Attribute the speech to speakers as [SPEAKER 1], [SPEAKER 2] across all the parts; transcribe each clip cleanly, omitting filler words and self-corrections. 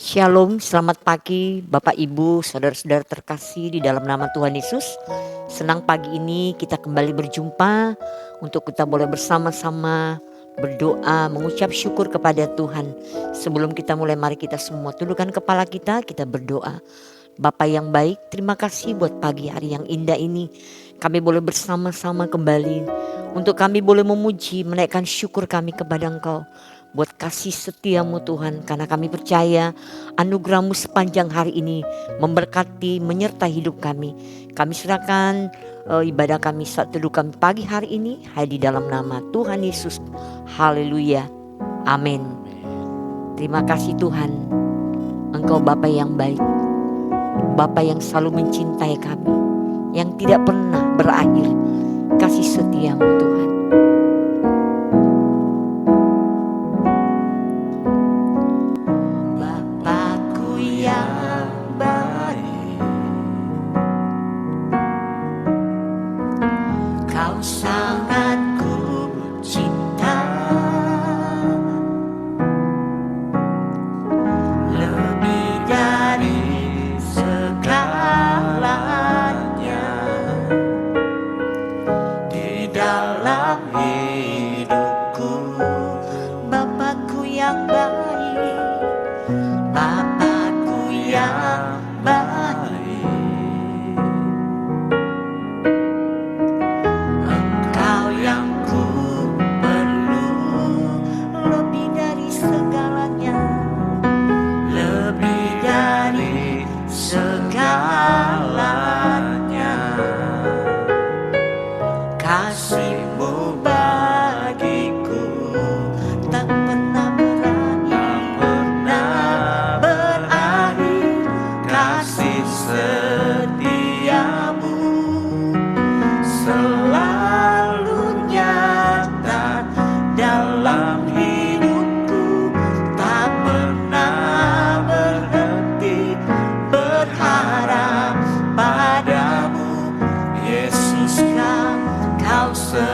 [SPEAKER 1] Shalom, selamat pagi Bapak Ibu, saudara-saudara terkasih di dalam nama Tuhan Yesus. Senang pagi ini kita kembali berjumpa untuk kita boleh bersama-sama berdoa, mengucap syukur kepada Tuhan. Sebelum kita mulai, mari kita semua tundukkan kepala kita berdoa. Bapa yang baik, terima kasih buat pagi hari yang indah ini. Kami boleh bersama-sama kembali untuk kami boleh memuji, menaikkan syukur kami kepada Engkau. Buat kasih setiamu Tuhan, karena kami percaya anugerahmu sepanjang hari ini memberkati, menyertai hidup kami. Kami serahkan ibadah kami saat teduh kami pagi hari ini hanya di dalam nama Tuhan Yesus. Haleluya, amin. Terima kasih Tuhan, Engkau Bapa yang baik, Bapa yang selalu mencintai kami, yang tidak pernah berakhir kasih setiamu Tuhan. Bapakku yang baik, Kau sangat ku cinta, lebih dari segalanya di dalam hidupku. Bapakku yang baik, Bapakku yang baik, Engkau yang ku perlu, lebih dari segalanya, lebih dari segalanya. Kasih-Mu bagiku tak pernah berakhir, kasih setiamu selalu nyata dalam hidupku. Tak pernah berhenti berharap padamu, Yesus. Kau segalanya.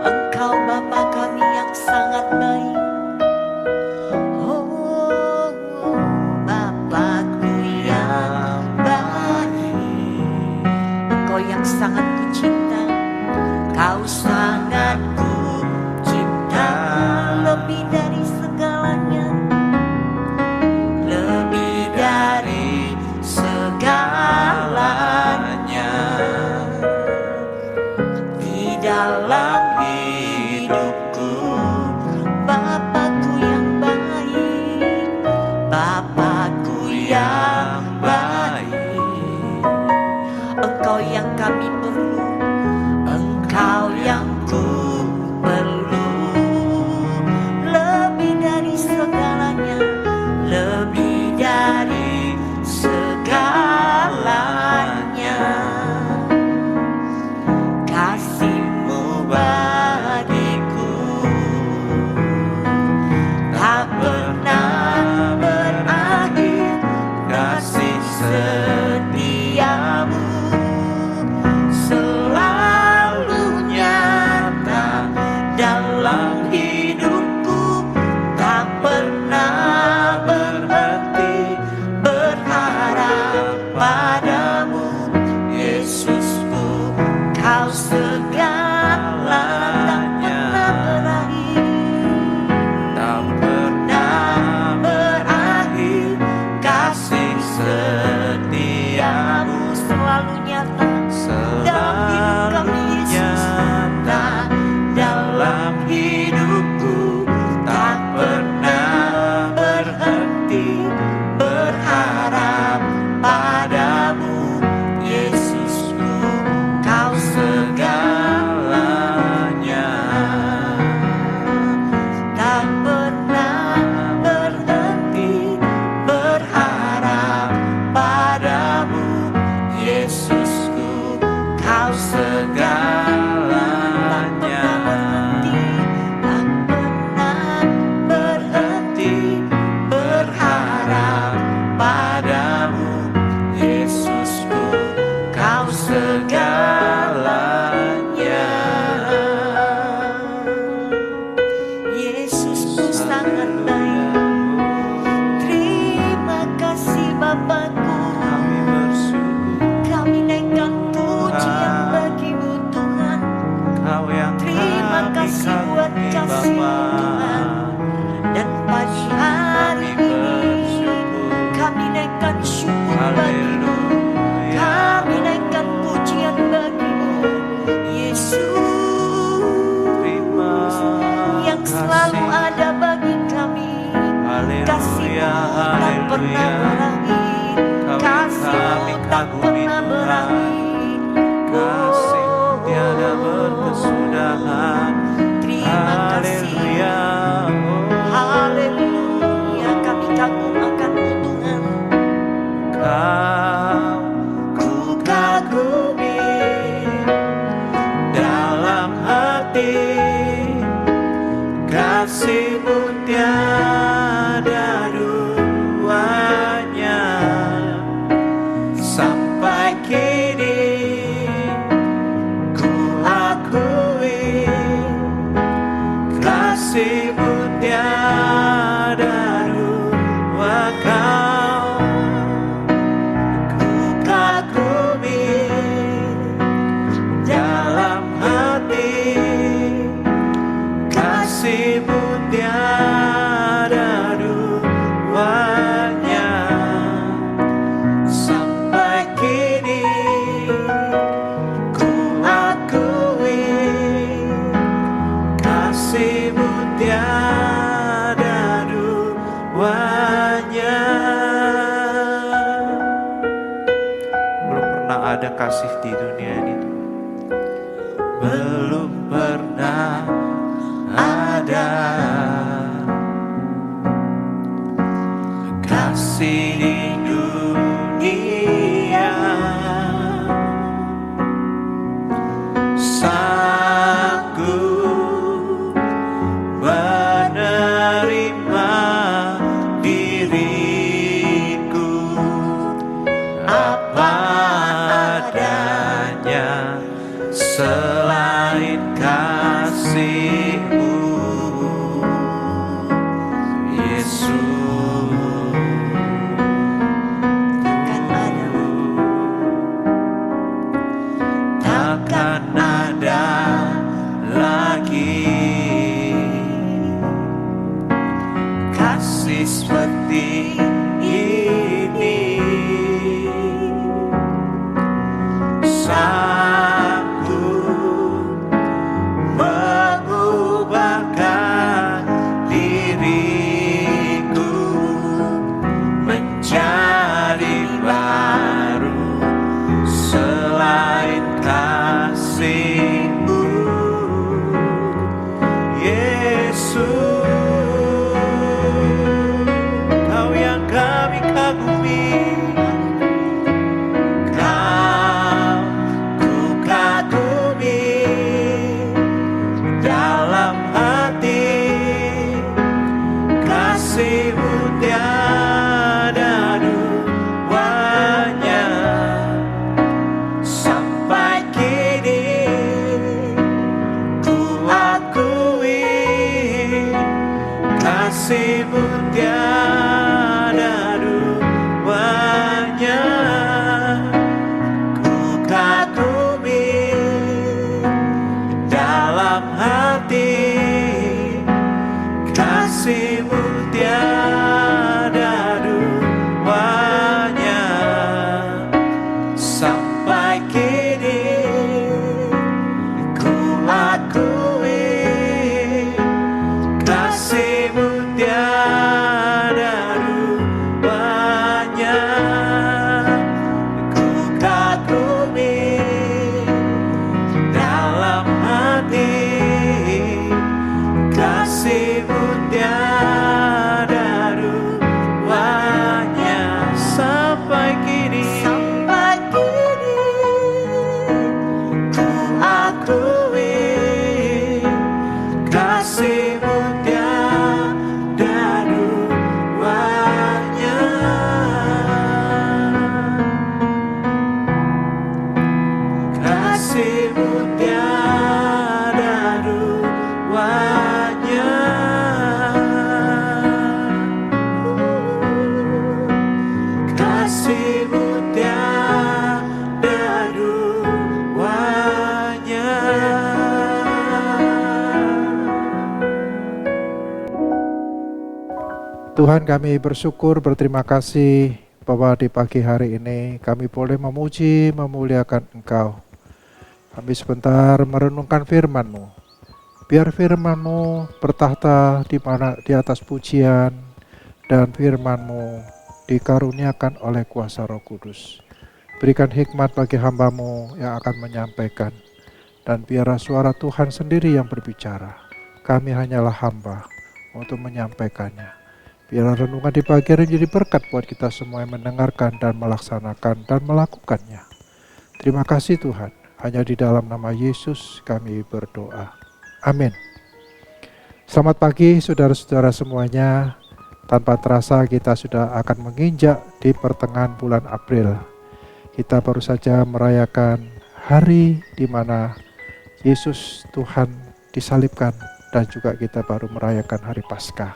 [SPEAKER 1] Engkau Bapa kami yang sangat baik. Oh, Bapakku yang baik, Engkau yang sangat kucinta, Kau sangat kucinta, lebih dari segalanya, lebih dari segalanya di dalam hidupku. Bapakku yang baik, Bapakku yang baik, Engkau yang kami perlu, Engkau yang ku perlu, lebih kasih-Mu tak pernah berakhir, kasih-Mu tak pernah berakhir.
[SPEAKER 2] Kasih-Mu tiada berkesudahan.
[SPEAKER 1] Terima kasih, haleluya, kami kagum akan-Mu Tuhan.
[SPEAKER 2] Ku kagumi dalam hati, kasih-Mu tiada duanya. Sampai kini ku akui, kasih-Mu tiada dua. Kau ku kagumi dalam hati, kasih-Mu tiada duanya. Sampai kini ku akui, kasih-Mu tiada duanya. Belum pernah ada kasih di dunia ini. Belum pernah ada kasih di dunia. Sanggup menerima diriku apa adanya, selain kasih-Mu, Yesus. Takkan ada lagi kasih seperti ini, sanggup mengubahkan diriku menjadi baru, selain kasih-Mu, Yesus. Kau yang kami kagumi, Kau ku kagumi dalam hati, kasih-Mu tiada duanya. Sampai kini ku akui, kasih-Mu tiada duanya. Ku kagumi dalam hati, kasih-Mu tiada duanya. Sampai kini ku akui, kasih-Mu tiada duanya. Ku kagumi dalam hati, kasih-Mu tiada duanya. Sampai kini ku akui, kasih-Mu tiada duanya. Kasih-Mu tiada duanya. Kasih-Mu tiada duanya.
[SPEAKER 3] Tuhan, kami bersyukur, berterima kasih bahwa di pagi hari ini kami boleh memuji, memuliakan Engkau. Kami sebentar merenungkan firman-Mu. Biar firman-Mu bertahta di atas pujian, dan firman-Mu dikaruniakan oleh kuasa Roh Kudus. Berikan hikmat bagi hamba-Mu yang akan menyampaikan, dan biarlah suara Tuhan sendiri yang berbicara. Kami hanyalah hamba untuk menyampaikannya. Biarlah renungan di pagi hari menjadi berkat buat kita semua yang mendengarkan dan melaksanakan dan melakukannya. Terima kasih Tuhan, hanya di dalam nama Yesus kami berdoa. Amin. Selamat pagi saudara-saudara semuanya. Tanpa terasa kita sudah akan menginjak di pertengahan bulan April. Kita baru saja merayakan hari di mana Yesus Tuhan disalibkan, dan juga kita baru merayakan hari Paskah.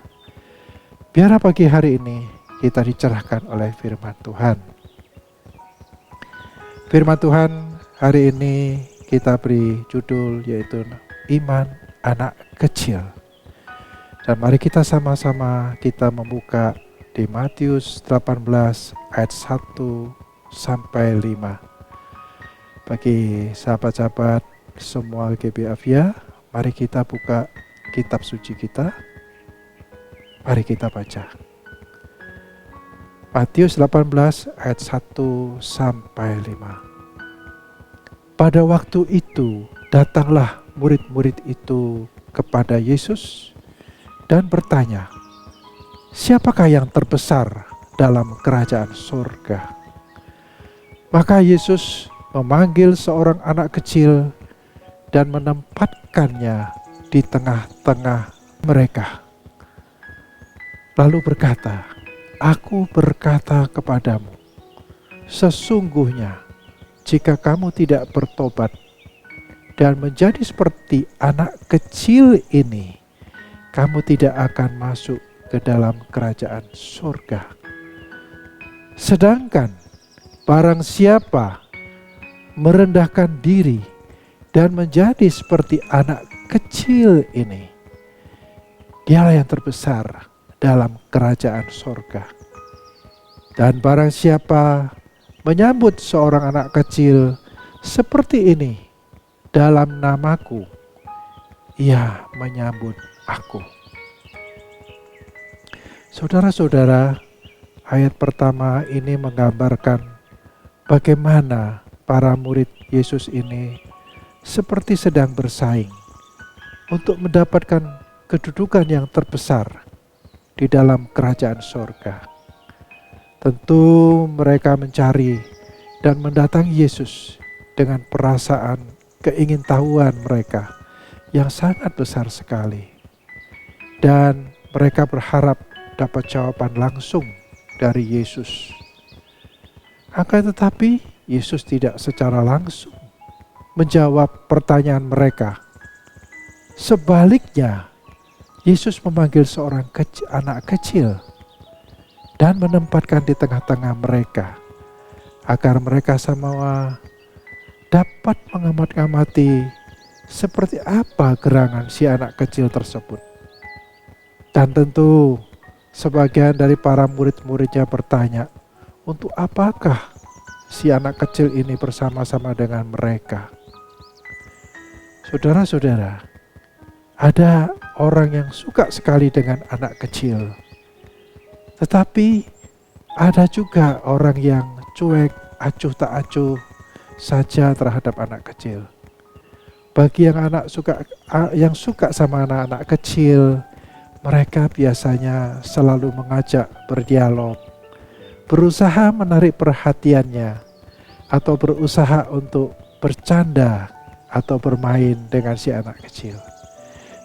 [SPEAKER 3] Biar pagi hari ini kita dicerahkan oleh firman Tuhan. Firman Tuhan hari ini kita beri judul yaitu Iman Anak Kecil. Dan mari kita sama-sama kita membuka di Matius 18 ayat 1 sampai 5. Bagi sahabat-sahabat semua GBAFIA, mari kita buka kitab suci kita. Mari kita baca. Matius 18 ayat 1 sampai 5. Pada waktu itu datanglah murid-murid itu kepada Yesus dan bertanya, "Siapakah yang terbesar dalam kerajaan surga?" Maka Yesus memanggil seorang anak kecil dan menempatkannya di tengah-tengah mereka. Lalu berkata, "Aku berkata kepadamu, sesungguhnya jika kamu tidak bertobat dan menjadi seperti anak kecil ini, kamu tidak akan masuk ke dalam kerajaan surga. Sedangkan barang siapa merendahkan diri dan menjadi seperti anak kecil ini, dialah yang terbesar dalam kerajaan surga. Dan barang siapa menyambut seorang anak kecil seperti ini dalam namaku, ia menyambut aku." Saudara-saudara, ayat pertama ini menggambarkan bagaimana para murid Yesus ini seperti sedang bersaing untuk mendapatkan kedudukan yang terbesar di dalam kerajaan surga. Tentu mereka mencari dan mendatangi Yesus dengan perasaan keingintahuan mereka yang sangat besar sekali. Dan mereka berharap dapat jawaban langsung dari Yesus. Akan tetapi Yesus tidak secara langsung menjawab pertanyaan mereka. Sebaliknya, Yesus memanggil seorang anak kecil dan menempatkan di tengah-tengah mereka agar mereka semua dapat mengamati seperti apa gerangan si anak kecil tersebut. Dan tentu sebagian dari para murid-muridnya bertanya, untuk apakah si anak kecil ini bersama-sama dengan mereka? Saudara-saudara, ada orang yang suka sekali dengan anak kecil. Tetapi ada juga orang yang cuek, acuh tak acuh saja terhadap anak kecil. Bagi yang suka sama anak-anak kecil, mereka biasanya selalu mengajak berdialog, berusaha menarik perhatiannya, atau berusaha untuk bercanda atau bermain dengan si anak kecil.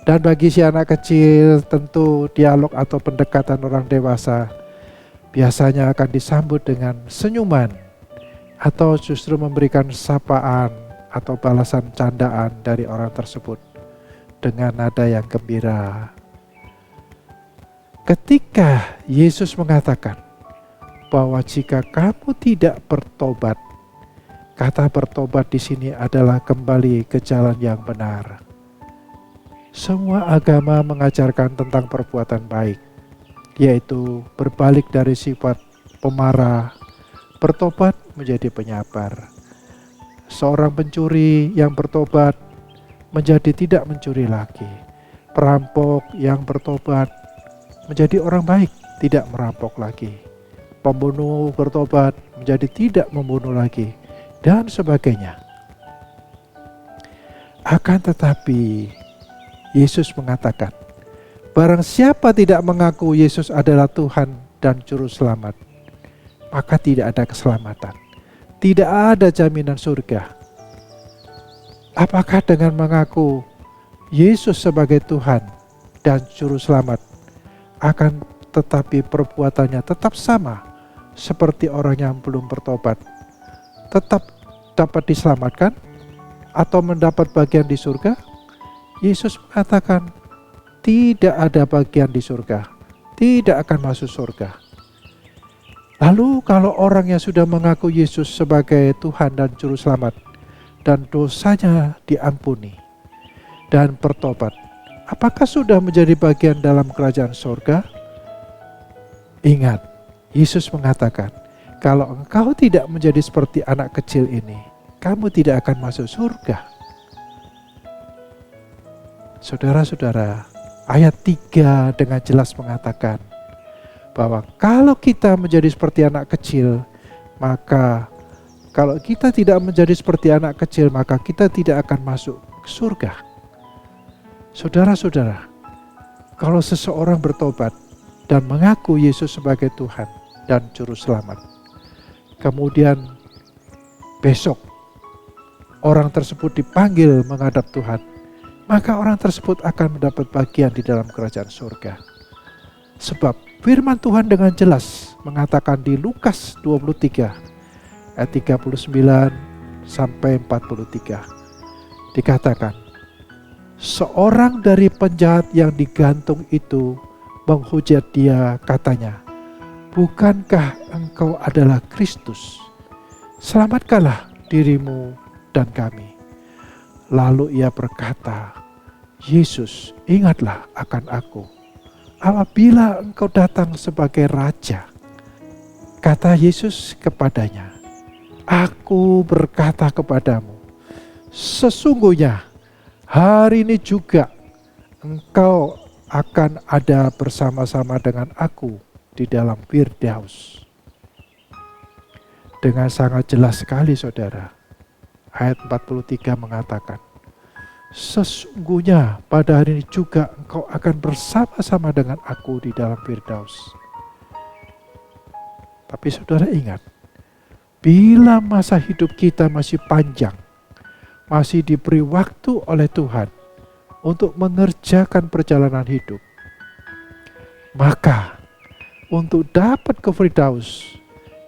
[SPEAKER 3] Dan bagi si anak kecil, tentu dialog atau pendekatan orang dewasa biasanya akan disambut dengan senyuman atau justru memberikan sapaan atau balasan candaan dari orang tersebut dengan nada yang gembira. Ketika Yesus mengatakan bahwa jika kamu tidak bertobat, kata bertobat di sini adalah kembali ke jalan yang benar. Semua agama mengajarkan tentang perbuatan baik, yaitu berbalik dari sifat pemarah, bertobat menjadi penyabar. Seorang pencuri yang bertobat menjadi tidak mencuri lagi. Perampok yang bertobat menjadi orang baik tidak merampok lagi. Pembunuh bertobat menjadi tidak membunuh lagi, dan sebagainya. Akan tetapi Yesus mengatakan, barang siapa tidak mengaku Yesus adalah Tuhan dan Juru Selamat, maka tidak ada keselamatan. Tidak ada jaminan surga. Apakah dengan mengaku Yesus sebagai Tuhan dan Juru Selamat, akan tetapi perbuatannya tetap sama seperti orang yang belum bertobat, tetap dapat diselamatkan atau mendapat bagian di surga? Yesus mengatakan tidak ada bagian di surga, tidak akan masuk surga. Lalu kalau orang yang sudah mengaku Yesus sebagai Tuhan dan Juru Selamat dan dosanya diampuni dan bertobat, apakah sudah menjadi bagian dalam kerajaan surga? Ingat, Yesus mengatakan, kalau engkau tidak menjadi seperti anak kecil ini, kamu tidak akan masuk surga. Saudara-saudara, ayat 3 dengan jelas mengatakan bahwa kalau kita menjadi seperti anak kecil, maka kalau kita tidak menjadi seperti anak kecil, maka kita tidak akan masuk ke surga. Saudara-saudara, kalau seseorang bertobat dan mengaku Yesus sebagai Tuhan dan Juru Selamat, kemudian besok orang tersebut dipanggil menghadap Tuhan, maka orang tersebut akan mendapat bagian di dalam kerajaan surga. Sebab firman Tuhan dengan jelas mengatakan di Lukas 23 ayat 39 sampai 43, dikatakan, seorang dari penjahat yang digantung itu menghujat dia, katanya, bukankah engkau adalah Kristus? Selamatkanlah dirimu dan kami. Lalu ia berkata, Yesus, ingatlah akan aku apabila engkau datang sebagai Raja. Kata Yesus kepadanya, aku berkata kepadamu, sesungguhnya hari ini juga engkau akan ada bersama-sama dengan aku di dalam Firdaus. Dengan sangat jelas sekali saudara, ayat 43 mengatakan, sesungguhnya pada hari ini juga engkau akan bersama-sama dengan aku di dalam Firdaus. Tapi saudara ingat, bila masa hidup kita masih panjang, masih diberi waktu oleh Tuhan untuk mengerjakan perjalanan hidup, maka untuk dapat ke Firdaus,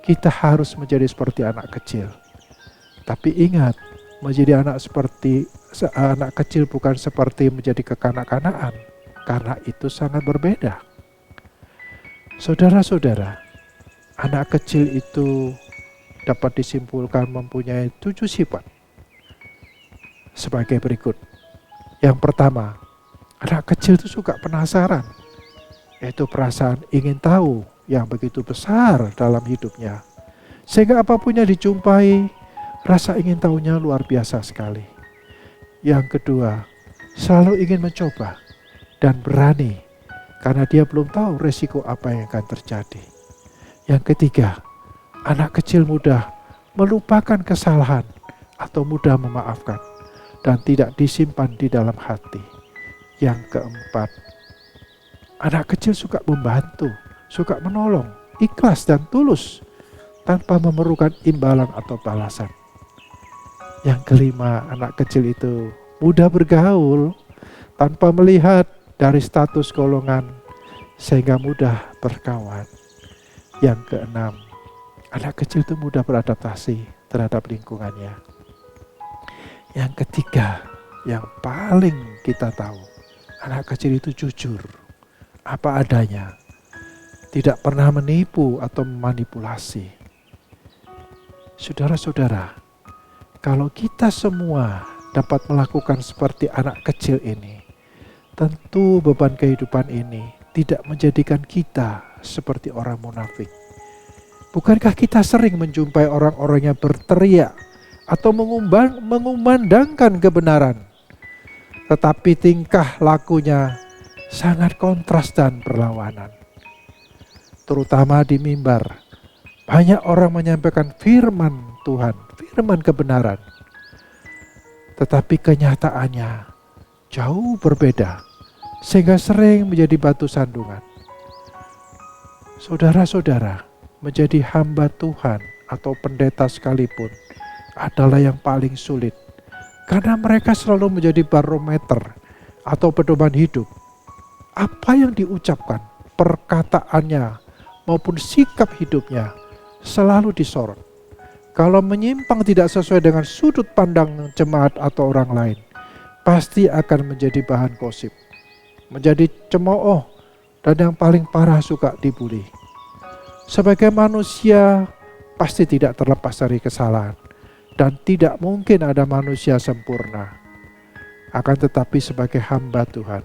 [SPEAKER 3] kita harus menjadi seperti anak kecil. Tapi ingat, menjadi anak kecil bukan seperti menjadi kekanak-kanakan, karena itu sangat berbeda. Saudara-saudara, anak kecil itu dapat disimpulkan mempunyai 7 sifat sebagai berikut. Yang pertama, anak kecil itu suka penasaran, yaitu perasaan ingin tahu yang begitu besar dalam hidupnya, sehingga apapun yang dijumpai, rasa ingin tahunya luar biasa sekali. Yang kedua, selalu ingin mencoba dan berani karena dia belum tahu resiko apa yang akan terjadi. Yang ketiga, anak kecil mudah melupakan kesalahan atau mudah memaafkan dan tidak disimpan di dalam hati. Yang keempat, anak kecil suka membantu, suka menolong, ikhlas dan tulus tanpa memerlukan imbalan atau balasan. Yang kelima, anak kecil itu mudah bergaul tanpa melihat dari status golongan sehingga mudah berkawan. Yang keenam, anak kecil itu mudah beradaptasi terhadap lingkungannya. Yang ketiga, yang paling kita tahu, anak kecil itu jujur, apa adanya, tidak pernah menipu atau memanipulasi. Saudara-saudara, kalau kita semua dapat melakukan seperti anak kecil ini, tentu beban kehidupan ini tidak menjadikan kita seperti orang munafik. Bukankah kita sering menjumpai orang-orang yang berteriak atau mengumandangkan kebenaran, tetapi tingkah lakunya sangat kontras dan berlawanan. terutama di mimbar, banyak orang menyampaikan firman Tuhan, firman kebenaran. Tetapi kenyataannya jauh berbeda, sehingga sering menjadi batu sandungan. Saudara-saudara, menjadi hamba Tuhan atau pendeta sekalipun adalah yang paling sulit, karena mereka selalu menjadi barometer atau pedoman hidup. Apa yang diucapkan, perkataannya maupun sikap hidupnya selalu disorot. Kalau menyimpang tidak sesuai dengan sudut pandang jemaat atau orang lain, pasti akan menjadi bahan gosip, menjadi cemooh, dan yang paling parah suka dibully. Sebagai manusia pasti tidak terlepas dari kesalahan, dan tidak mungkin ada manusia sempurna. Akan tetapi sebagai hamba Tuhan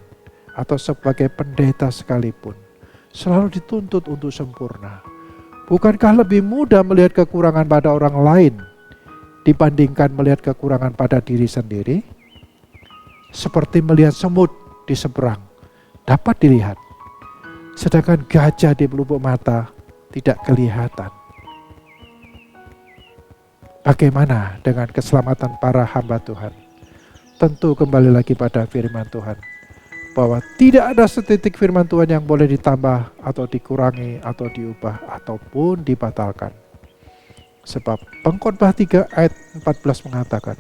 [SPEAKER 3] atau sebagai pendeta sekalipun, selalu dituntut untuk sempurna. Bukankah lebih mudah melihat kekurangan pada orang lain dibandingkan melihat kekurangan pada diri sendiri? Seperti melihat semut di seberang, dapat dilihat, sedangkan gajah di pelupuk mata tidak kelihatan. Bagaimana dengan keselamatan para hamba Tuhan? Tentu kembali lagi pada firman Tuhan, bahwa tidak ada setitik firman Tuhan yang boleh ditambah atau dikurangi atau diubah ataupun dibatalkan. Sebab Pengkhotbah 3 ayat 14 mengatakan,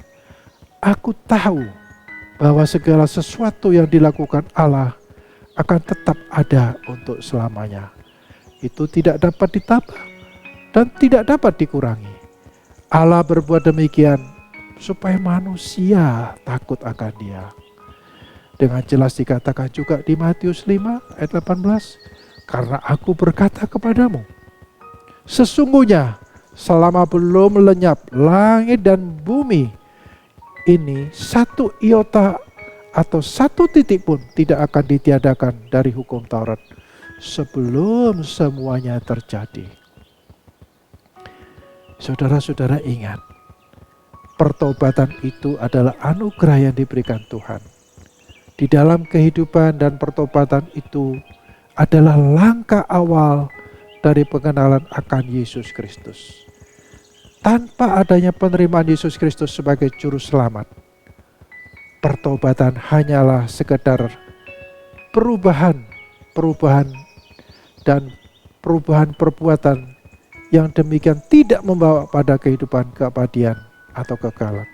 [SPEAKER 3] Aku tahu bahwa segala sesuatu yang dilakukan Allah akan tetap ada untuk selamanya. Itu tidak dapat ditambah dan tidak dapat dikurangi. Allah berbuat demikian supaya manusia takut akan Dia. Dengan jelas dikatakan juga di Matius 5 ayat 18, karena aku berkata kepadamu, sesungguhnya selama belum lenyap langit dan bumi ini, satu iota atau satu titik pun tidak akan ditiadakan dari hukum Taurat sebelum semuanya terjadi. Saudara-saudara ingat, pertobatan itu adalah anugerah yang diberikan Tuhan. Di dalam kehidupan dan pertobatan itu adalah langkah awal dari pengenalan akan Yesus Kristus. Tanpa adanya penerimaan Yesus Kristus sebagai juru selamat, pertobatan hanyalah sekedar perubahan dan perubahan perbuatan yang demikian tidak membawa pada kehidupan keabadian atau kekalan.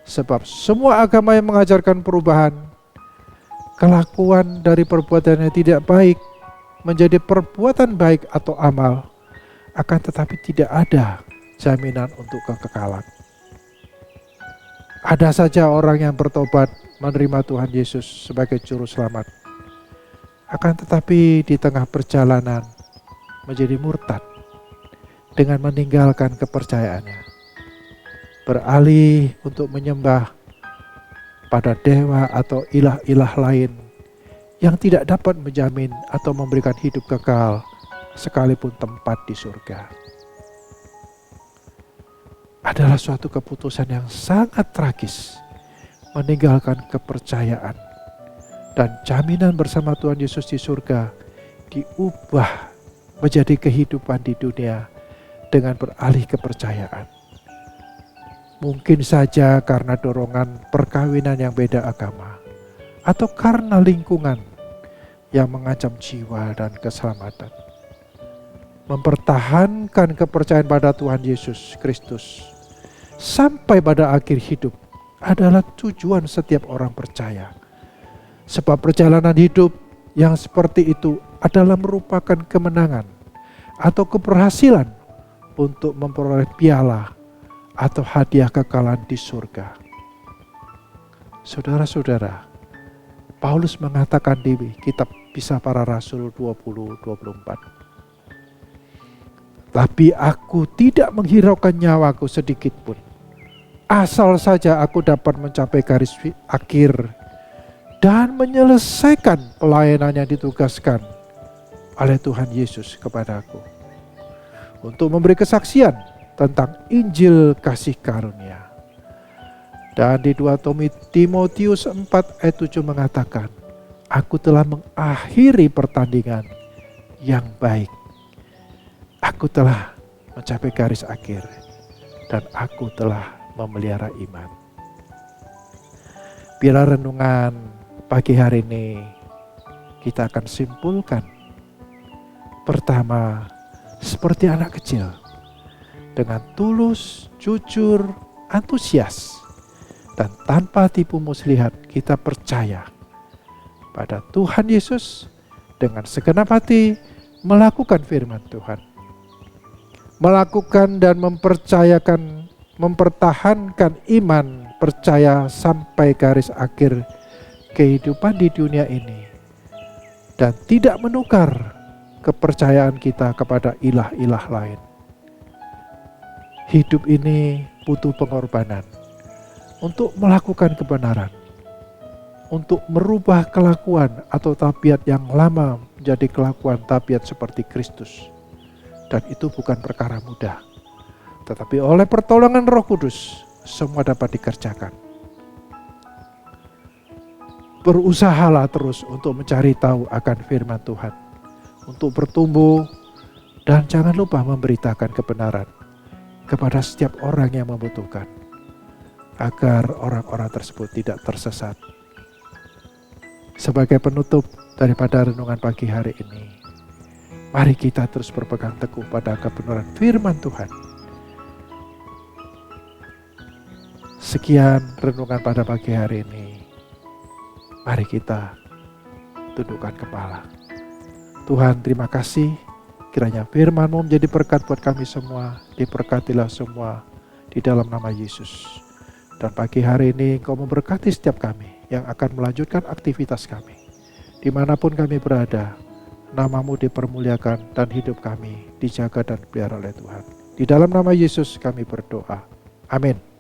[SPEAKER 3] Sebab semua agama yang mengajarkan perubahan, kelakuan dari perbuatan yang tidak baik menjadi perbuatan baik atau amal, akan tetapi tidak ada jaminan untuk kekekalan. Ada saja orang yang bertobat menerima Tuhan Yesus sebagai juru selamat, akan tetapi di tengah perjalanan menjadi murtad dengan meninggalkan kepercayaannya, beralih untuk menyembah pada dewa atau ilah-ilah lain yang tidak dapat menjamin atau memberikan hidup kekal sekalipun tempat di surga. Adalah suatu keputusan yang sangat tragis, meninggalkan kepercayaan dan jaminan bersama Tuhan Yesus di surga diubah menjadi kehidupan di dunia dengan beralih kepercayaan. Mungkin saja karena dorongan perkawinan yang beda agama, atau karena lingkungan yang mengancam jiwa dan keselamatan. Mempertahankan kepercayaan pada Tuhan Yesus Kristus sampai pada akhir hidup adalah tujuan setiap orang percaya. Sebab perjalanan hidup yang seperti itu adalah merupakan kemenangan atau keberhasilan untuk memperoleh piala atau hadiah kekalahan di surga. Saudara-saudara, Paulus mengatakan di kitab Kisah Para Rasul 20:24, tapi aku tidak menghiraukan nyawaku sedikit pun, asal saja aku dapat mencapai garis akhir dan menyelesaikan pelayanan yang ditugaskan oleh Tuhan Yesus kepadaku, untuk memberi kesaksian tentang Injil kasih karunia. Dan di 2 Timotius 4 ayat 7 mengatakan, aku telah mengakhiri pertandingan yang baik, Aku telah mencapai garis akhir dan aku telah memelihara iman. Bila renungan pagi hari ini kita akan simpulkan. Pertama, seperti anak kecil, dengan tulus, jujur, antusias, dan tanpa tipu muslihat kita percaya pada Tuhan Yesus dengan segenap hati melakukan firman Tuhan. Melakukan dan mempertahankan iman percaya sampai garis akhir kehidupan di dunia ini. Dan tidak menukar kepercayaan kita kepada ilah-ilah lain. Hidup ini butuh pengorbanan untuk melakukan kebenaran, untuk merubah kelakuan atau tabiat yang lama menjadi kelakuan tabiat seperti Kristus. Dan itu bukan perkara mudah. Tetapi oleh pertolongan Roh Kudus, semua dapat dikerjakan. Berusahalah terus untuk mencari tahu akan firman Tuhan, untuk bertumbuh, dan jangan lupa memberitakan kebenaran kepada setiap orang yang membutuhkan, agar orang-orang tersebut tidak tersesat. Sebagai penutup daripada renungan pagi hari ini, mari kita terus berpegang teguh pada kebenaran firman Tuhan. Sekian renungan pada pagi hari ini. Mari kita tundukkan kepala. Tuhan, terima kasih. Kiranya firman-Mu menjadi berkat buat kami semua. Diberkatilah semua di dalam nama Yesus. Dan pagi hari ini Engkau memberkati setiap kami yang akan melanjutkan aktivitas kami. Dimanapun kami berada, nama-Mu dipermuliakan dan hidup kami dijaga dan dipelihara oleh Tuhan. Di dalam nama Yesus kami berdoa. Amin.